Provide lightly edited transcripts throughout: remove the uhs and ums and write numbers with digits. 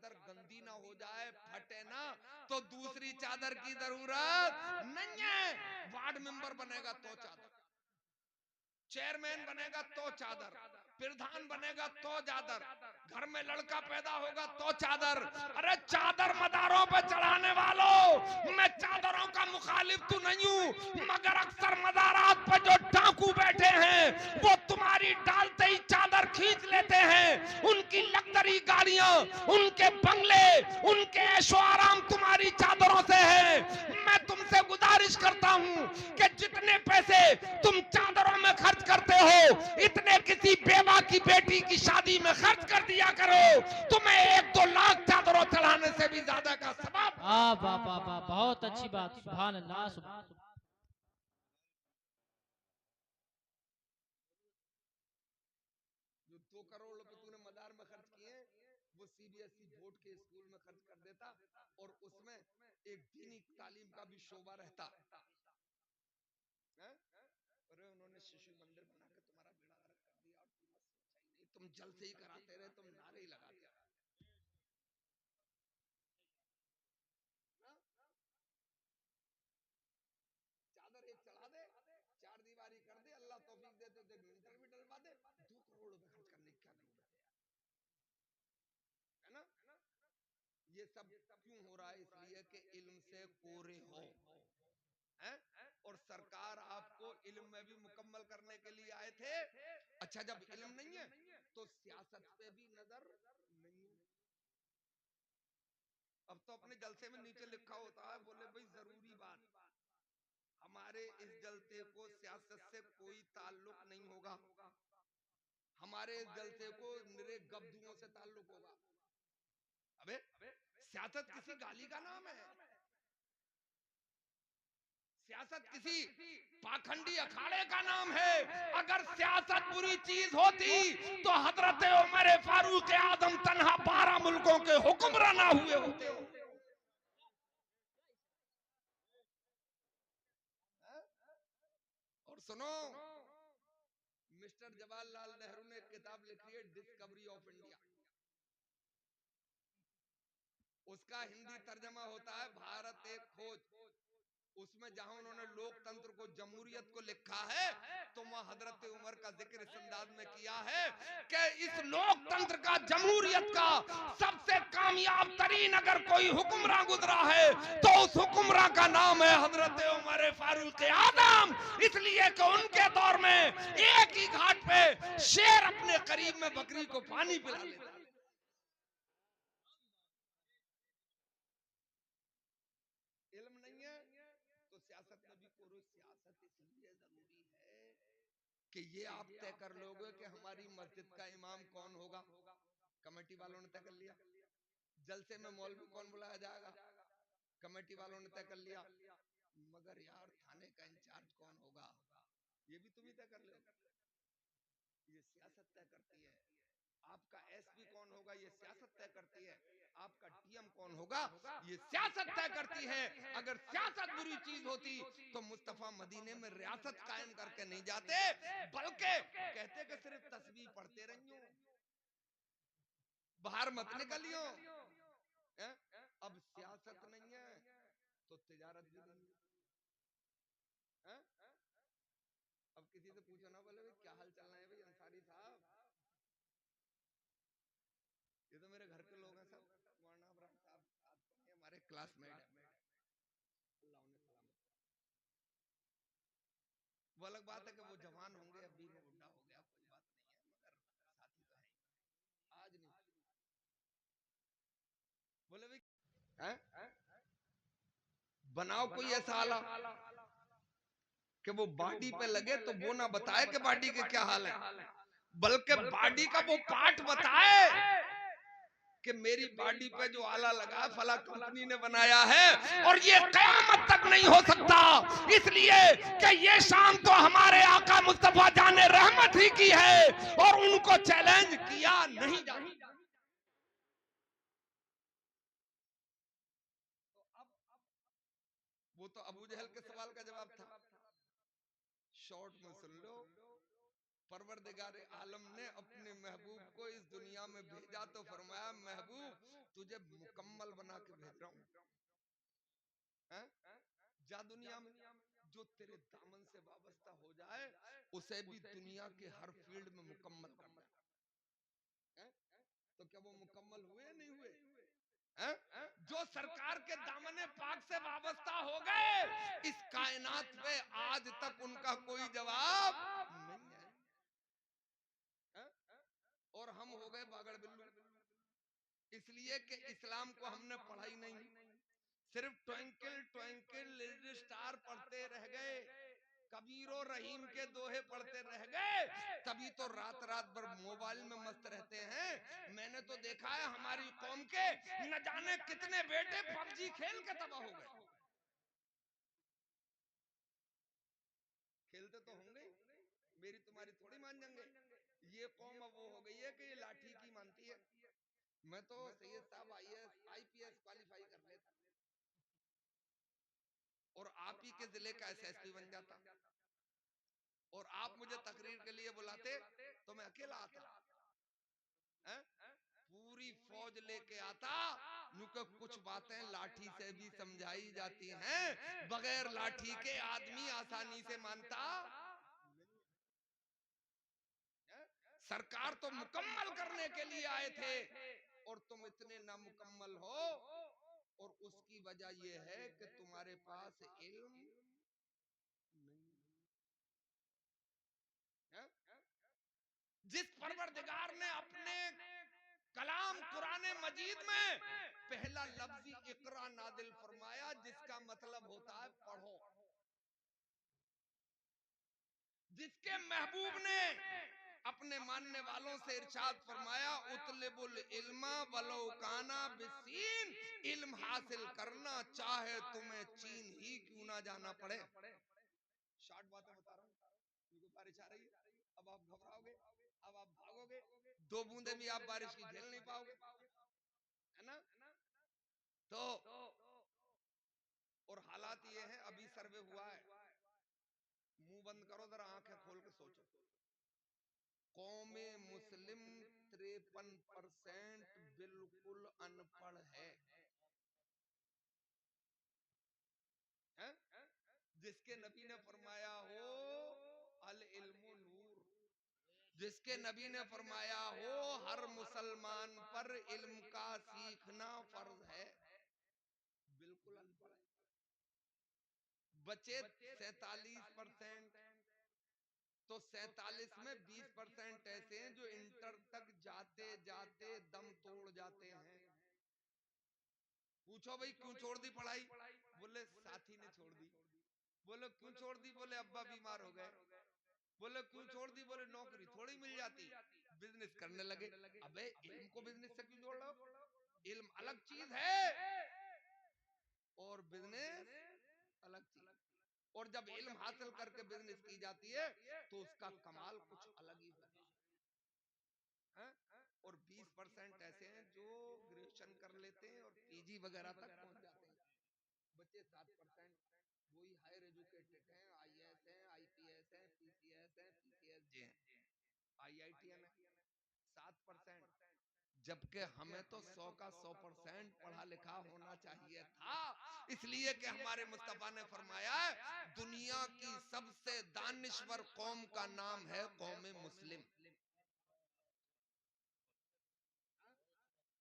چادر گندی نہ ہو جائے، پھٹے نہ، تو دوسری چادر کی ضرورت نہیں ہے. وارڈ ممبر بنے گا تو چادر، چیئرمین بنے گا تو چادر، پردھان بنے گا تو چادر، گھر میں لڑکا پیدا ہوگا تو چادر. ارے چادر مداروں پہ چڑھانے والوں، میں چادروں کا مخالف تو نہیں ہوں، مگر اکثر مزارات پہ جو ڈاکو بیٹھے ہیں وہ تمہاری ڈالتے ہی چادر کھینچ لیتے ہیں. ان کی لگژری گاڑیاں، ان کے بنگلے، ان کے عیش و آرام تمہاری چادروں سے ہے. میں تم سے گزارش کرتا ہوں کہ جتنے پیسے تم چادروں میں خرچ کرتے ہو اتنے کسی بیوہ کی بیٹی کی شادی میں خرچ کر دیا کرو. تمہیں 1-2 لاکھ چادروں چڑھانے سے بھی زیادہ کا ثواب. بہت اچھی بات. سبحان اللہ. جو 2 کروڑ روپے تو نے مدار میں خرچ کیے، وہ C B S E board کے اسکول میں خرچ کر دیتا اور اس میں ایک دینی تعلیم کا بھی شعبہ رہتا. ارے انہوں نے ششو مندر بنا کے تمہارا بیڑا غرق کر دیا اور تم سوچا ہی نہیں. تم جلسے ہی کراتے رہے، تم نعرے ہی لگاتے رہے. چادر ایک چڑھا دے، 4 دیواری کر دے، اللہ توفیق دے تو انٹر بھی ڈلوا دے. 2 کروڑ روپے خرچ کرنے کی کیا ضرورت ہے نا؟ یہ سب کیوں ہو رہا ہے؟ اس لیے کہ علم سے کورے ہو. اور سرکار آپ کو علم میں بھی مکمل کرنے کے لیے آئے تھے. اچھا جب علم نہیں ہے تو سیاست پہ بھی نظر نہیں ہے. اب تو اپنے جلسے میں نیچے لکھا ہوتا ہے، بولے بھئی ضروری بات، ہمارے اس جلسے کو سیاست سے کوئی تعلق نہیں ہوگا، ہمارے اس جلسے کو نرے گبدوؤں سے تعلق ہوگا. ابے سیاست کسی گالی کا نام ہے؟ سیاست کسی پاکھنڈی اکھاڑے کا نام ہے؟ اگر سیاست بری چیز ہوتی تو حضرت عمر فاروق اعظم تنہا 12 ملکوں کے حکمراں نہ ہوئے ہوتے. اور سنو، مسٹر جواہر لال نہرو نے ایک کتاب لکھی ہے ڈسکوری آف انڈیا. اس کا ہندی ترجمہ ہوتا ہے بھارت ایک کھوج. اس میں جہاں انہوں نے لوک تنتر کو جمہوریت کو لکھا ہے تو وہاں حضرت عمر کا ذکر اس انداز میں کیا ہے کہ اس لوک تنتر کا، جمہوریت کا سب سے کامیاب ترین اگر کوئی حکمراں گزرا ہے تو اس حکمراں کا نام ہے حضرت عمر فاروق اعظم. اس لیے کہ ان کے دور میں ایک ہی گھاٹ پہ شیر اپنے قریب میں بکری کو پانی پلا لیتا. علم نہیں ہے تو سیاست میں بھی کرو. سیاست اس لیے ضروری ہے کہ یہ آپ طے کر لو گے کہ ہماری مسجد کا امام کون ہوگا. کمیٹی والوں نے طے کر لیا. جلسے میں مولوی کون بلایا جائے گا، کمیٹی والوں نے طے کر لیا. مگر یار تھانے کا انچارج کون ہوگا، یہ بھی تم ہی طے کر لو. یہ سیاست طے کرتی ہے. آپ کا ایس پی کون ہوگا، یہ سیاست طے کرتی ہے. آپ کا ٹی ایم کون ہوگا، یہ سیاست طے کرتی ہے. اگر سیاست بری چیز ہوتی تو مصطفیٰ مدینے میں ریاست قائم کر کے نہیں جاتے، بلکہ کہتے کہ صرف تسبیح پڑھتے رہیوں، باہر مت نکلیوں. اب سیاست نہیں ہے تو تجارت بھی نہیں ہے. اب کسی سے پوچھو نا، بولے کیا حال چل رہا ہے بھائی انصاری صاحب، یہ تو میرے گھر کے لوگ ہیں سب. مولانا ابراہیم صاحب آج پڑھے ہمارے کلاس میٹ ہیں، اللہ انہیں سلامت. وہ الگ بات ہے کہ وہ جوان ہوں گے، اب بھی وہ بڈھا ہو گیا، کوئی بات نہیں ہے، مگر ساتھی تو ہے ہی. آج نہیں بولے بھائی بناؤ کوئی ایسا آلہ کہ وہ باڈی پہ لگے تو وہ نہ بتائے کہ باڈی کے کیا حال ہے، بلکہ باڈی کا وہ پارٹ بتائے کہ میری باڈی پہ جو آلہ لگا فلاں کمپنی نے بنایا ہے اور یہ قیامت تک نہیں ہو سکتا. اس لیے کہ یہ شان تو ہمارے آقا مصطفیٰ جان رحمت ہی کی ہے اور ان کو چیلنج کیا نہیں جاتا. وہ تو ابو جہل کے سوال کا جواب تھا. شارٹ میں سن لو، پروردگار عالم نے اپنے محبوب کو اس دنیا میں بھیجا تو فرمایا محبوب तुझे मुकम्मल बना के भेज रहा हूं। जा दुनिया में जो तेरे दामन से वाबस्ता हो जाए उसे भी दुनिया के हर फील्ड में मुकम्मल कर दे। तो क्या वो मुकम्मल हुए नहीं हुए? जो सरकार के दामने पाक से वाबस्ता हो गए इस कायनात पे आज तक उनका कोई जवाब नहीं है। और हम हो गए बागड़ बिल्लू, इसलिए कि इस्लाम को हमने पढ़ा ही नहीं, सिर्फ ट्विंकल ट्विंकल लिटिल स्टार पढ़ते रह गए, कबीरो रहीम के दोहे पढ़ते रह गए, तभी तो रात रात भर मोबाइल में मस्त रहते हैं। मैंने तो देखा है हमारी कौम के न जाने कितने बेटे पबजी खेल के तबाह हो गए। खेलते तो होंगे, मेरी तुम्हारी थोड़ी मान जाएंगे। ये कौम अब वो हो गई है कि ये लाठी की मानती है। मैं तो सैयद साहब IPS क्वालिफाई कर लेता और आप ही के जिले का SSP बन जाता, और आप मुझे तकरीर के लिए बुलाते तो मैं अकेला आता, पूरी फौज लेके आता। क्योंकि कुछ बातें लाठी से भी समझाई जाती हैं, बगैर लाठी के आदमी आसानी से मानता। सरकार तो मुकम्मल करने के लिए आए थे और तुम इतने नामुकम्मल हो, और उसकी वजह यह है कि तुम्हारे पास इल्म नहीं है। जिस परवरदिगार ने अपने कलाम कुरान मजीद में पहला लफ्ज़ इकरा नादिल फरमाया, जिसका मतलब होता है पढ़ो, जिसके महबूब ने अपने मानने वालों से इरशाद फरमाया उतलिबुल इल्मा वलो काना बिसीन, इल्म हासिल करना चाहे तुम्हें चीन ही क्यों ना जाना पड़े। शॉर्ट बातें बता रहा हूँ, क्योंकि बारिश आ रही है, अब आप घबराओगे, अब आप भागोगे, 2 बूंदे भी आप बारिश की झेल नहीं पाओगे, है ना। तो और हालात ये है, अभी सर्वे हुआ है, मुंह बंद करो जरा, आंखें खोल के सोचो, कौमे मुस्लिम 53% बिल्कुल अनपढ़ है, हैं? जिसके नबी ने फरमाया हो अल इल्मु नूर, जिसके नबी ने फरमाया हो हर मुसलमान पर इल्म का सीखना फर्ज है, बिल्कुल अनपढ़ है। बचे 47%, तो 47 में 20% ऐसे हैं जो इंटर तक जाते जाते दम तोड़ जाते हैं। पूछो भाई क्यों छोड़ दी पढ़ाई, बोले साथी ने छोड़ दी। बोले क्यों छोड़ दी, बोले अब्बा बीमार हो गए। बोले क्यों छोड़ दी, बोले नौकरी थोड़ी मिल जाती, बिजनेस करने लगे। अबे इल्म को बिजनेस से क्यों जोड़ रहे हो? इल्म अलग चीज है और बिजनेस अलग चीज, और जब इल्म हासिल करके बिजनेस की जाती है तो उसका कमाल कुछ अलग ही होता है। और 20% ऐसे हैं जो ग्रेजुएशन कर लेते हैं और PG वगैरह तक पहुंच जाते हैं। बच्चे 7% वही हायर एजुकेटेड हैं, IAS हैं, IPS हैं, PCS हैं, PCSJ हैं, IITN है। 7%, जबकि हमें तो 100 का 100% पढ़ा लिखा होना चाहिए था, इसलिए कि हमारे मुस्तफा ने फरमाया दुनिया की सबसे दानिश्वर कौम का नाम है कौम मुस्लिम,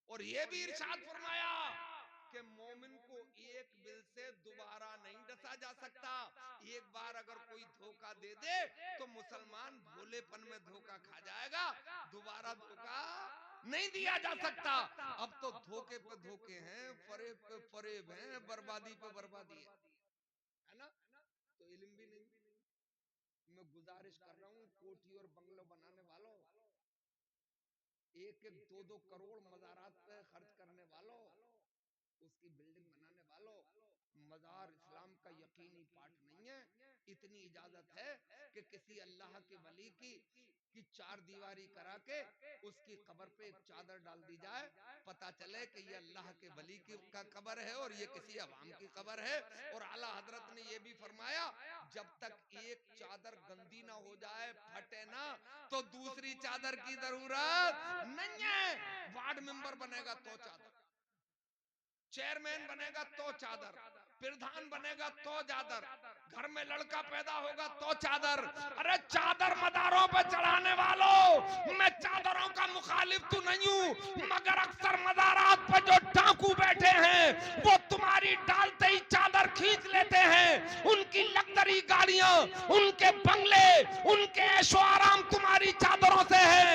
और ये भी इरशाद फरमाया कि मोमिन को एक बिल से दोबारा नहीं डसा जा सकता। एक बार अगर कोई धोखा दे दे तो मुसलमान भोलेपन में धोखा खा जाएगा, दोबारा धोखा नहीं दिया जा सकता। अब तो धोखे पे धोखे हैं, फरेब पे फरेब हैं, बर्बादी पे बर्बादी है ना। तो इल्म भी नहीं। मैं गुजारिश कर रहा हूँ कोठी और बंगलो बनाने वालों, 1-1 2-2 करोड़ मज़ारात पे खर्च करने वालों, उसकी बिल्डिंग बनाने वालों, मज़ार इस्लाम का यकीनी पार्ट नहीं है। इतनी इजाजत है कि किसी अल्लाह के वली की 4 दीवारी करा के उसकी कब्र पे एक चादर डाल दी जाए, पता चले कि ये अल्लाह के वली का कब्र है और ये किसी अवाम की कब्र है। और आला हजरत ने ये भी फरमाया जब तक एक चादर गंदी ना हो जाए, फटे ना, तो दूसरी चादर की जरूरत नहीं है। वार्ड मेंबर बनेगा तो चादर, चेयरमैन बनेगा तो चादर, प्रधान बनेगा तो चादर, घर में लड़का पैदा होगा तो चादर। अरे चादर मदारों पे चढ़ाने वालों, मैं चादरों का मुखालिफ तो नहीं हूं, मगर अक्सर मदारात पे जो डाकू बैठे हैं वो तुम्हारी डालते ही चादर खींच लेते हैं। उनकी लग्जरी गाड़ियां, उनके बंगले, उनके ऐशो आराम तुम्हारी चादरों से है।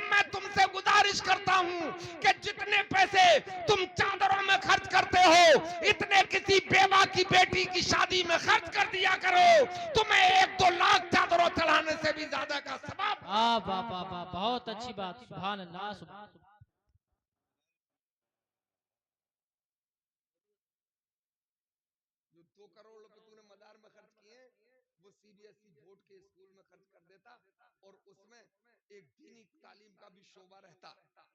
मैं तुमसे गुजारिश करता हूं कि जितने पैसे तुम चादरों में खर्च करते हो, इतने किसी बेवा की बेटी की शादी में खर्च कर दिया करो। तुम्हें 1-2 लाख चादरों चढ़ाने से भी ज्यादा का सवाब। वाह, बहुत अच्छी बात, सुभान अल्लाह, जो 2 करोड़ रुपए तूने मदार में खर्च किए, वो सीबीएसई बोर्ड के स्कूल में खर्च कर देता और उसमें एक दीनी तालीम का भी शोबा रहता है।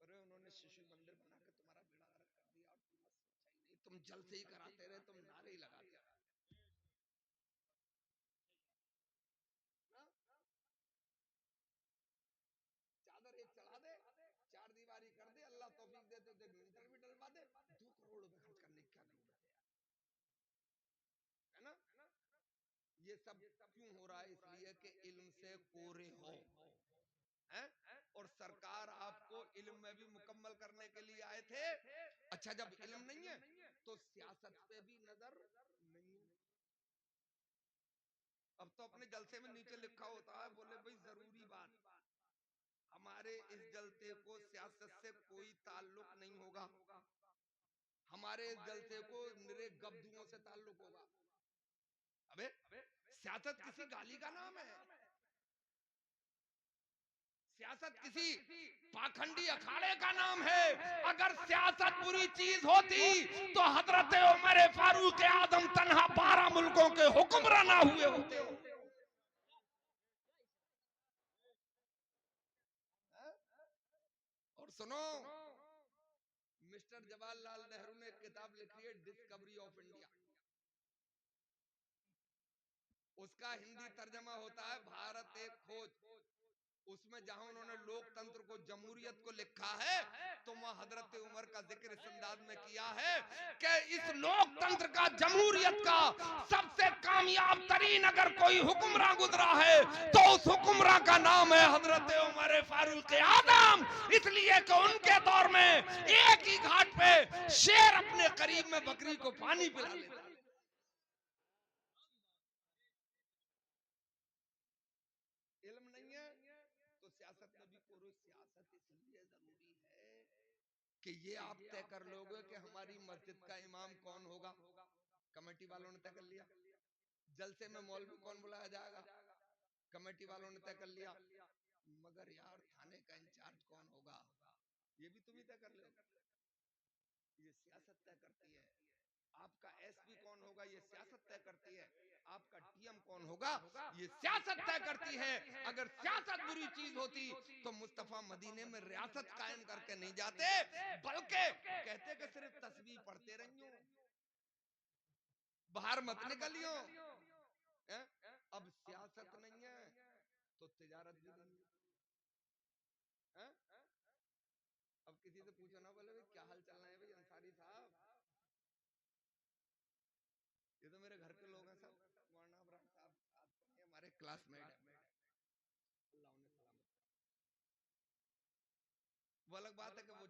अरे उन्होंने शिशु मंदिर बना के तुम्हारा बेड़ा गर्क कर दिया और तुम सोचा ही नहीं, तुम जल से ही कराते रहे, तुम नारे ही लगाते रहे। चादर एक चढ़ा दे, 4 दीवारी कर दे, अल्लाह तौफीक दे तो मीटर भी डलवा दे, 2 करोड़ रुपए खर्च करने की क्या जरूरत है ना? ये सब क्यों हो रहा है? इसलिए कि इल्म से कोरे हो हैं? और सरकार आपको इल्म में भी मुकम्मल करने के लिए आए थे। अच्छा, जब इल्म नहीं है तो सियासत पे भी नजर नहीं है। अब तो अपने जलसे में नीचे लिखा होता है, बोले भाई जरूरी बात, हमारे इस जलसे को सियासत से कोई ताल्लुक नहीं होगा, हमारे इस जलसे को निरे गब्दुओं से ताल्लुक होगा। अबे सियासत किसी गाली का नाम है? सियासत किसी पाखंडी अखाड़े का नाम है? अगर सियासत बुरी चीज होती तो हजरत उमर फारूक आजम तन्हा 12 मुल्कों के हुक्मरान ना हुए होते। और सुनो, मिस्टर जवाहरलाल नेहरू ने एक किताब लिखी है, डिस्कवरी ऑफ इंडिया। उसका हिंदी तर्जमा होता है भारत एक खोज। उसमें जहां उन्होंने लोकतंत्र को, जमहूरियत को लिखा है, तो वहां हजरत उमर का जिक्र इस अंदाज में किया है कि इस लोकतंत्र का, जमहूरियत का सबसे कामयाब तरीन अगर कोई हुक्मरान गुजरा है तो उस हुक्मरान का नाम है हजरत उमर फारूक आजम। इसलिए कि उनके दौर में एक ही घाट पे शेर अपने करीब में बकरी को पानी पिला लेता। इल्म नहीं है तो सियासत में भी कोई सियासत इसलिए जरूरी है कि ये आप तय कर लोगे कि हमारी मस्जिद का इमाम कौन होगा। कमेटी वालों ने तय कर लिया। जलसे में मौलवी कौन बुलाया जाएगा, कमेटी वालों ने तय कर लिया। मगर यार थाने का इंचार्ज कौन होगा, ये भी तुम ही तय कर लो। ये सियासत तय करती है। आपका एसपी कौन होगा, ये सियासत तय करती है। आपका डीएम कौन होगा, ये सियासत तय करती है। अगर सियासत बुरी चीज होती तो मुस्तफा मदीने में रियासत कायम करके नहीं जाते, बल्कि कहते कि सिर्फ तस्बीह पढ़ते रहियो, बाहर मत निकलियो। अब सियासत नहीं है तो तिजारत भी नहीं है। अब किसी से पूछो ना, बोले भाई क्या हाल चल रहा है भाई अंसारी साहब, ये तो मेरे घर के लोग हैं सब, मौलाना इब्राहिम साहब आज पढ़े, हमारे क्लासमेट है, अल्लाह उन्हें सलामत। वो अलग बात है कि वो